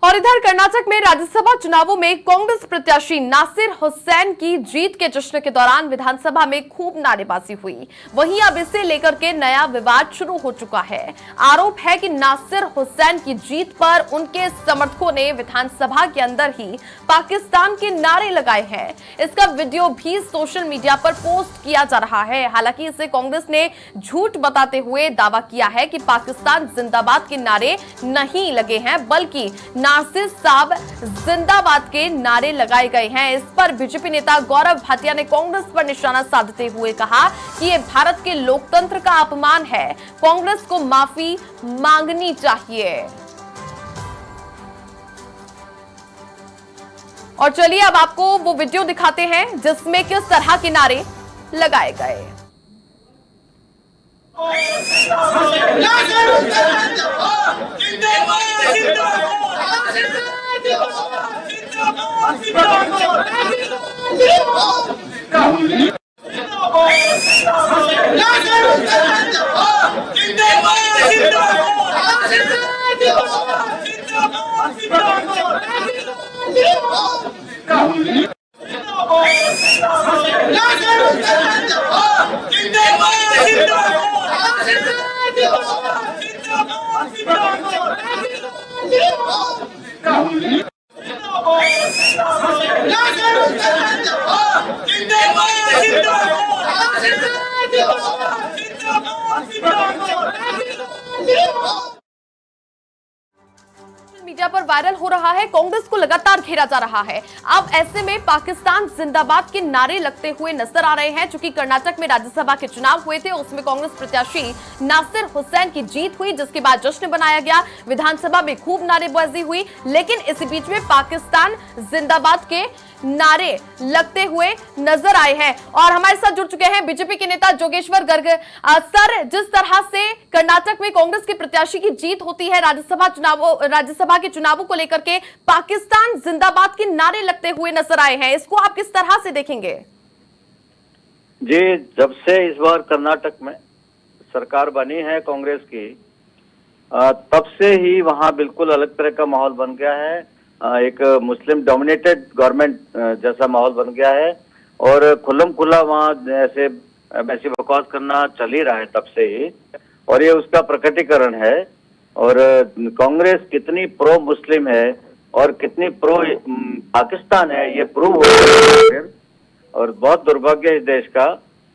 और इधर कर्नाटक में राज्यसभा चुनावों में कांग्रेस प्रत्याशी नासिर हुसैन की जीत के जश्न के दौरान विधानसभा में खूब नारेबाजी हुई। वहीं अब इसे लेकर के नया विवाद शुरू हो चुका है। आरोप है कि नासिर हुसैन की जीत पर उनके समर्थकों ने विधानसभा के अंदर ही पाकिस्तान के नारे लगाए हैं। इसका वीडियो भी सोशल मीडिया पर पोस्ट किया जा रहा है। हालांकि इसे कांग्रेस ने झूठ बताते हुए दावा किया है कि पाकिस्तान जिंदाबाद के नारे नहीं लगे हैं, बल्कि नासिर साहब जिंदाबाद के नारे लगाए गए हैं। इस पर बीजेपी नेता गौरव भाटिया ने कांग्रेस पर निशाना साधते हुए कहा कि यह भारत के लोकतंत्र का अपमान है, कांग्रेस को माफी मांगनी चाहिए। और चलिए अब आपको वो वीडियो दिखाते हैं जिसमें किस तरह के नारे लगाए गए। मीडिया पर वायरल हो रहा है, कांग्रेस को लगातार घेरा जा रहा है। अब ऐसे में पाकिस्तान जिंदाबाद के नारे लगते हुए नजर आ रहे हैं। चूंकि कर्नाटक में राज्यसभा के चुनाव हुए थे, उसमें कांग्रेस प्रत्याशी नासिर हुसैन की जीत हुई, जिसके बाद जश्न मनाया गया। विधानसभा में खूब नारेबाजी हुई, लेकिन इसी बीच में पाकिस्तान जिंदाबाद के नारे लगते हुए नजर आए हैं। और हमारे साथ जुड़ चुके हैं बीजेपी के नेता जोगेश्वर गर्ग सर। जिस तरह से कर्नाटक में कांग्रेस के प्रत्याशी की जीत होती है, राज्यसभा के चुनावों को लेकर के पाकिस्तान जिंदाबाद के नारे लगते हुए नजर आए हैं, इसको आप किस तरह से देखेंगे? जी, जब से इस बार कर्नाटक में सरकार बनी है कांग्रेस की, तब से ही वहां बिल्कुल अलग तरह का माहौल बन गया है। एक मुस्लिम डोमिनेटेड गवर्नमेंट जैसा माहौल बन गया है और खुल्लम खुला वहाँ ऐसे बकवास करना चल ही रहा है तब से ही, और ये उसका प्रकटीकरण है। और कांग्रेस कितनी प्रो मुस्लिम है और कितनी प्रो पाकिस्तान है, ये प्रूव हो रहा है। और बहुत दुर्भाग्य है इस देश का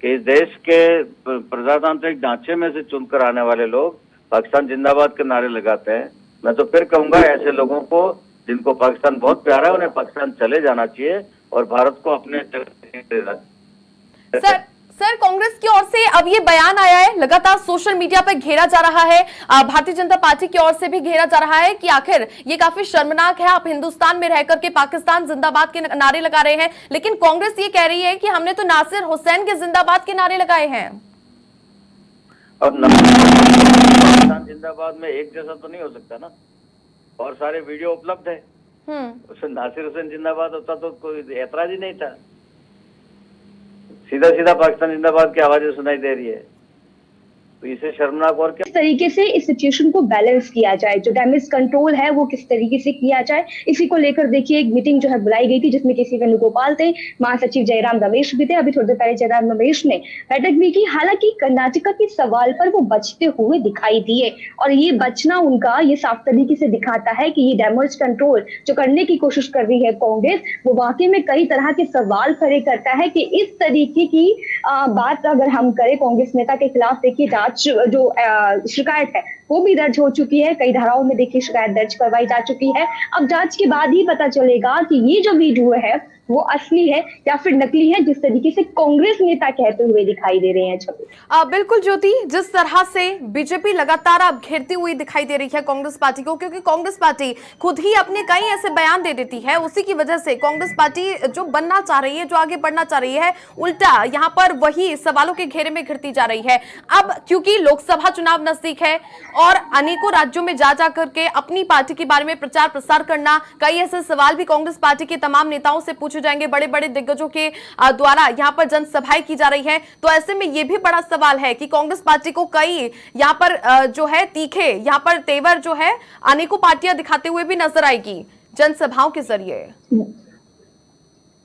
कि इस देश के प्रजातांत्रिक ढांचे में से चुनकर आने वाले लोग पाकिस्तान जिंदाबाद के नारे लगाते हैं। मैं तो फिर कहूंगा ऐसे लोगों को, जिनको पाकिस्तान बहुत प्यारा है, उन्हें पाकिस्तान चले जाना चाहिए और भारत को अपने सर कांग्रेस की ओर से अब ये बयान आया है, लगातार सोशल मीडिया पर घेरा जा रहा है, भारतीय जनता पार्टी की ओर से भी घेरा जा रहा है कि आखिर ये काफी शर्मनाक है, आप हिंदुस्तान में रह करके पाकिस्तान जिंदाबाद के नारे लगा रहे हैं। लेकिन कांग्रेस ये कह रही है कि हमने तो नासिर हुसैन के जिंदाबाद के नारे लगाए हैं। अब पाकिस्तान जिंदाबाद में एक जैसा तो नहीं हो सकता ना, और सारे वीडियो उपलब्ध है। उसमें नासिर हुसैन जिंदाबाद होता तो कोई ऐतराज ही नहीं था। सीधा सीधा पाकिस्तान जिंदाबाद की आवाजें सुनाई दे रही है, तो इसे शर्मनाक और क्या। किस तरीके से इस सिचुएशन को बैलेंस किया जाए, जो डैमेज कंट्रोल है वो किस तरीके से किया जाए, इसी को लेकर देखिए एक मीटिंग जो है बुलाई गई थी, जिसमें केसी वेणुगोपाल थे, महासचिव जयराम रमेश भी थे। अभी थोड़ी देर पहले जयराम रमेश ने बैठक भी की। हालांकि कर्नाटक के सवाल पर वो बचते हुए दिखाई दिए, और ये बचना उनका ये साफ तरीके से दिखाता है कि ये डैमेज कंट्रोल जो करने की कोशिश कर रही है कांग्रेस, वो वाकई में कई तरह के सवाल खड़े करता है कि इस तरीके की बात अगर हम करें कांग्रेस नेता के खिलाफ, देखिए जो शिकायत है वो भी दर्ज हो चुकी है, कई धाराओं में देखिए शिकायत दर्ज करवाई जा चुकी है। अब जांच के बाद ही पता चलेगा कि ये जो वीडियो है वो असली है या फिर नकली है, जिस तरीके से कांग्रेस नेता कहते हुए दिखाई दे रहे हैं। बिल्कुल ज्योति, जिस तरह से बीजेपी लगातार अब घेरती हुई दिखाई दे रही है कांग्रेस पार्टी को, क्योंकि कांग्रेस पार्टी खुद ही अपने कई ऐसे बयान दे देती है, उसी की वजह से कांग्रेस पार्टी जो बनना चाह रही है, जो आगे बढ़ना चाह रही है, उल्टा यहाँ पर वही सवालों के घेरे में घिरती जा रही है। अब क्योंकि लोकसभा चुनाव नजदीक है और अनेकों राज्यों में जा करके अपनी पार्टी के बारे में प्रचार प्रसार करना, कई ऐसे सवाल भी कांग्रेस पार्टी के तमाम नेताओं से पूछे पूछे जाएंगे, बड़े बड़े दिग्गजों के द्वारा यहाँ पर जनसभाएं की जा रही है। तो ऐसे में ये भी बड़ा सवाल है कि कांग्रेस पार्टी को कई यहाँ पर जो है तीखे यहाँ पर तेवर जो है अनेकों पार्टियां दिखाते हुए भी नजर आएगी जनसभाओं के जरिए।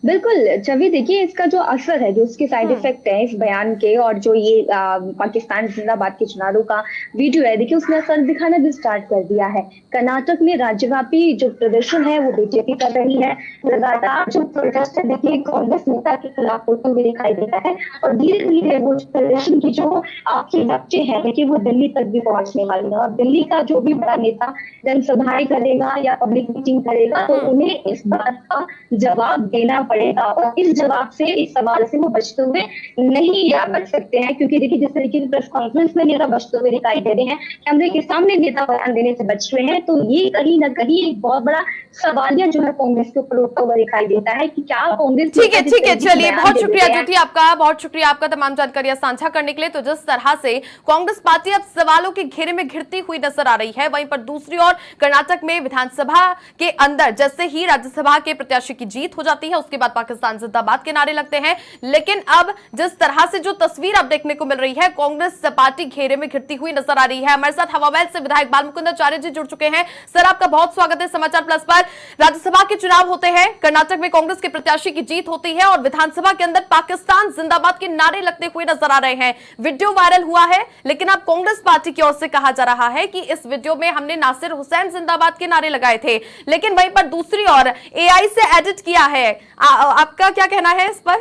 बिल्कुल छवि, देखिए इसका जो असर है, जो उसके साइड इफेक्ट है इस बयान के, और जो ये पाकिस्तान जिंदाबाद के चुनावों का वीडियो है, देखिए उसने असर दिखाना भी स्टार्ट कर दिया है। कर्नाटक में राज्यव्यापी जो प्रदर्शन है वो बीजेपी कर रही है। लगातार जो प्रोटेस्ट है देखिए कांग्रेस नेता के खिलाफ होते हुए दिखाई देता है, और धीरे धीरे वो प्रदर्शन की जो आपके बच्चे हैं देखिए वो दिल्ली तक भी पहुंचने वाली है। और दिल्ली का जो भी बड़ा नेता जनसभाएं करेगा या पब्लिक मीटिंग करेगा तो उन्हें इस बात का जवाब देना पड़ेगा, और इस जवाब से, इस सवाल से वो बचते हुए नहीं बच सकते हैं। क्योंकि देखिए जिस तरीके से प्रेस कॉन्फ्रेंस में नेता बचते हुए दिखाई दे रहे हैं, कैमरे के सामने नेता बयान देने से बच रहे हैं, तो ये कहीं ना कहीं एक बहुत बड़ा सवालिया जो है कांग्रेस के ऊपर उठता हुआ दिखाई देता है कि क्या कांग्रेस। ठीक है, चलिए बहुत शुक्रिया ज्योति आपका, बहुत शुक्रिया आपका तमाम जानकारियां साझा करने के लिए। तो जिस तरह से कांग्रेस पार्टी अब सवालों के घेरे में घिरती हुई नजर आ रही है, वहीं पर दूसरी ओर कर्नाटक में विधानसभा के अंदर जैसे ही राज्यसभा के प्रत्याशी की जीत हो जाती है उसके बाद पाकिस्तान जिंदाबाद के नारे लगते हैं। लेकिन अब जिस तरह से जो तस्वीर अब देखने को मिल रही है, कांग्रेस पार्टी घेरे में घिरती हुई नजर आ रही है। हमारे साथ हवामहल से विधायक बालमुकुंदाचार्य जी जुड़ चुके हैं। सर आपका बहुत स्वागत है समाचार प्लस पर। राज्यसभा के चुनाव होते हैं, कर्नाटक में कांग्रेस के प्रत्याशी की जीत होती है और विधानसभा के अंदर पाकिस्तान जिंदाबाद के नारे लगते हुए नजर आ रहे हैं। वीडियो वायरल हुआ है, लेकिन अब कांग्रेस पार्टी की ओर से कहा जा रहा है कि इस वीडियो में हमने नासिर हुसैन जिंदाबाद के नारे लगाए थे, लेकिन वहीं पर दूसरी ओर एआई से एडिट किया है। आपका क्या कहना है इस पर?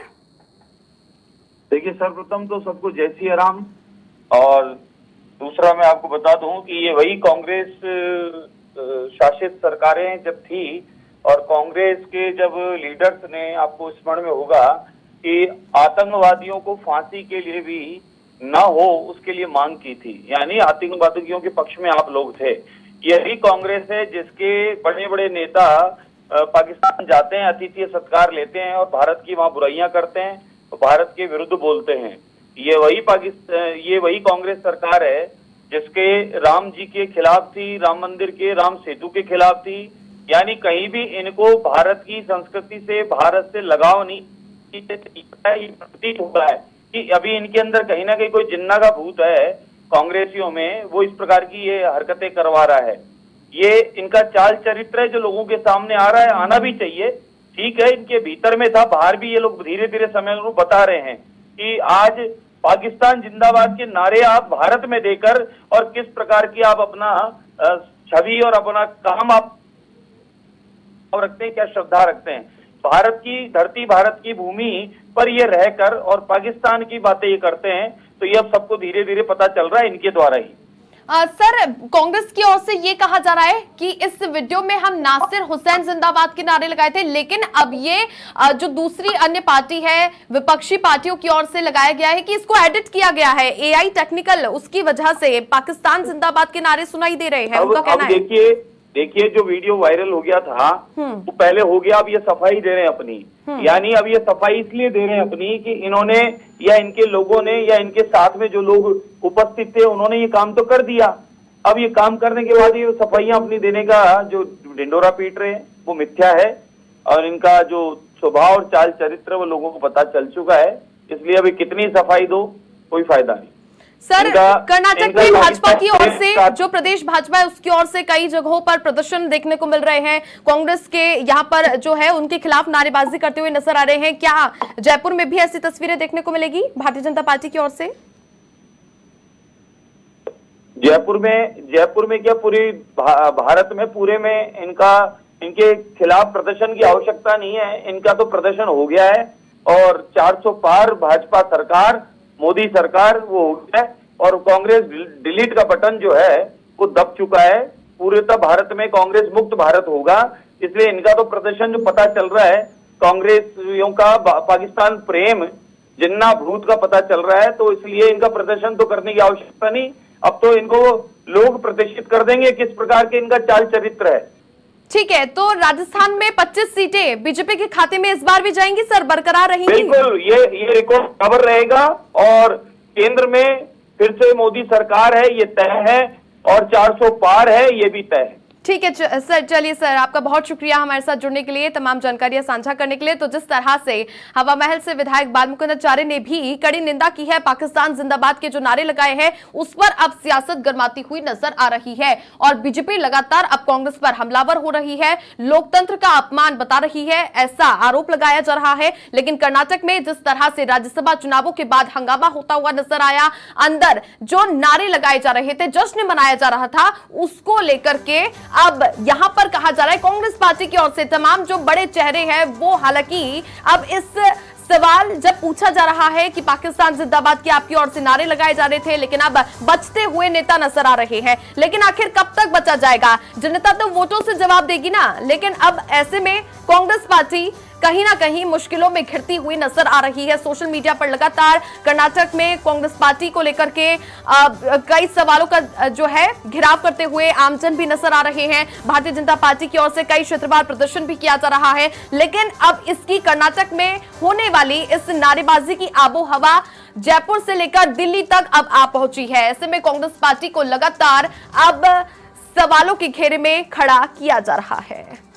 देखिए, सर्वप्रथम तो सबको जय श्री राम, और दूसरा मैं आपको बता दूं कि ये वही कांग्रेस शासित सरकारें जब थी और कांग्रेस के जब लीडर्स ने, आपको स्मरण में होगा कि आतंकवादियों को फांसी के लिए भी ना हो उसके लिए मांग की थी, यानी आतंकवादियों के पक्ष में आप लोग थे। यही कांग्रेस है जिसके बड़े बड़े नेता पाकिस्तान जाते हैं, अतिथि सत्कार लेते हैं और भारत की वहां बुराइयां करते हैं, भारत के विरुद्ध बोलते हैं। ये वही कांग्रेस सरकार है जिसके राम जी के खिलाफ थी, राम मंदिर के, राम सेतु के खिलाफ थी। यानी कहीं भी इनको भारत की संस्कृति से, भारत से लगाव नहीं प्रतीत होता है कि अभी इनके अंदर कहीं ना कहीं कोई जिन्ना का भूत है कांग्रेसियों में, वो इस प्रकार की ये हरकतें करवा रहा है। ये इनका चाल चरित्र है जो लोगों के सामने आ रहा है, आना भी चाहिए। ठीक है, इनके भीतर में था, बाहर भी ये लोग धीरे धीरे समय बता रहे हैं कि आज पाकिस्तान जिंदाबाद के नारे आप भारत में देकर और किस प्रकार की आप अपना छवि और अपना काम आप रखते हैं, क्या श्रद्धा रखते हैं। भारत की धरती, भारत की भूमि पर ये रहकर और पाकिस्तान की बातें ये करते हैं, तो ये अब सबको धीरे धीरे पता चल रहा है इनके द्वारा ही। सर, कांग्रेस की ओर से ये कहा जा रहा है कि इस वीडियो में हम नासिर हुसैन जिंदाबाद के नारे लगाए थे, लेकिन अब ये जो दूसरी अन्य पार्टी है, विपक्षी पार्टियों की ओर से लगाया गया है कि इसको एडिट किया गया है एआई टेक्निकल, उसकी वजह से पाकिस्तान जिंदाबाद के नारे सुनाई दे रहे हैं। उनका कहना है देखिए जो वीडियो वायरल हो गया था वो पहले हो गया, अब ये सफाई दे रहे हैं अपनी। यानी अब ये सफाई इसलिए दे रहे हैं अपनी कि इन्होंने या इनके लोगों ने या इनके साथ में जो लोग उपस्थित थे उन्होंने ये काम तो कर दिया। अब ये काम करने के बाद ये सफाइयां अपनी देने का जो ढिंडोरा पीट रहे हैं वो मिथ्या है, और इनका जो स्वभाव और चाल चरित्र वो लोगों को पता चल चुका है। इसलिए अभी कितनी सफाई दो कोई फायदा नहीं। सर, कर्नाटक में भाजपा की ओर से, जो प्रदेश भाजपा है उसकी ओर से कई जगहों पर प्रदर्शन देखने को मिल रहे हैं, कांग्रेस के यहाँ पर जो है उनके खिलाफ नारेबाजी करते हुए नजर आ रहे हैं। क्या जयपुर में भी ऐसी तस्वीरें देखने को मिलेगी भारतीय जनता पार्टी की ओर से? जयपुर में क्या, पूरी भारत में पूरे में इनके खिलाफ प्रदर्शन की आवश्यकता नहीं है। इनका तो प्रदर्शन हो गया है और 400 पार भाजपा सरकार, मोदी सरकार वो हो गया है, और कांग्रेस डिलीट का बटन जो है वो दब चुका है। पूरे भारत में कांग्रेस मुक्त भारत होगा, इसलिए इनका तो प्रदर्शन जो पता चल रहा है, कांग्रेसियों का पाकिस्तान प्रेम, जिन्ना भूत का पता चल रहा है, तो इसलिए इनका प्रदर्शन तो करने की आवश्यकता नहीं। अब तो इनको लोग प्रतिष्ठित कर देंगे किस प्रकार के इनका चाल चरित्र है। ठीक है, तो राजस्थान में 25 सीटें बीजेपी के खाते में इस बार भी जाएंगी सर, बरकरार रहेंगी? बिल्कुल, ये रिकॉर्ड खबर रहेगा, और केंद्र में फिर से मोदी सरकार है ये तय है, और 400 पार है ये भी तय है। ठीक है सर, चलिए सर, आपका बहुत शुक्रिया हमारे साथ जुड़ने के लिए, तमाम जानकारियां साझा करने के लिए। तो जिस तरह से हवा महल से विधायक बालमुकुंदाचार्य ने भी कड़ी निंदा की है, पाकिस्तान जिंदाबाद के जो नारे लगाए हैं उस पर अब सियासत गर्माती हुई नजर आ रही है और बीजेपी लगातार अब कांग्रेस पर हमलावर हो रही है, लोकतंत्र का अपमान बता रही है, ऐसा आरोप लगाया जा रहा है। लेकिन कर्नाटक में जिस तरह से राज्यसभा चुनावों के बाद हंगामा होता हुआ नजर आया, अंदर जो नारे लगाए जा रहे थे, जश्न मनाया जा रहा था, उसको लेकर के अब यहां पर कहा जा रहा है कांग्रेस पार्टी की ओर से तमाम जो बड़े चेहरे हैं वो, हालांकि अब इस सवाल जब पूछा जा रहा है कि पाकिस्तान जिंदाबाद की आपकी ओर से नारे लगाए जा रहे थे, लेकिन अब बचते हुए नेता नजर आ रहे हैं। लेकिन आखिर कब तक बचा जाएगा? जनता तो वोटों से जवाब देगी ना। लेकिन अब ऐसे में कांग्रेस पार्टी कहीं ना कहीं मुश्किलों में घिरती हुई नजर आ रही है। सोशल मीडिया पर लगातार कर्नाटक में कांग्रेस पार्टी को लेकर के कई सवालों का जो है घेराव करते हुए आमजन भी नजर आ रहे हैं। भारतीय जनता पार्टी की ओर से कई क्षेत्रवार प्रदर्शन भी किया जा रहा है। लेकिन अब इसकी कर्नाटक में होने वाली इस नारेबाजी की आबो हवा जयपुर से लेकर दिल्ली तक अब आ पहुंची है। ऐसे में कांग्रेस पार्टी को लगातार अब सवालों के घेरे में खड़ा किया जा रहा है।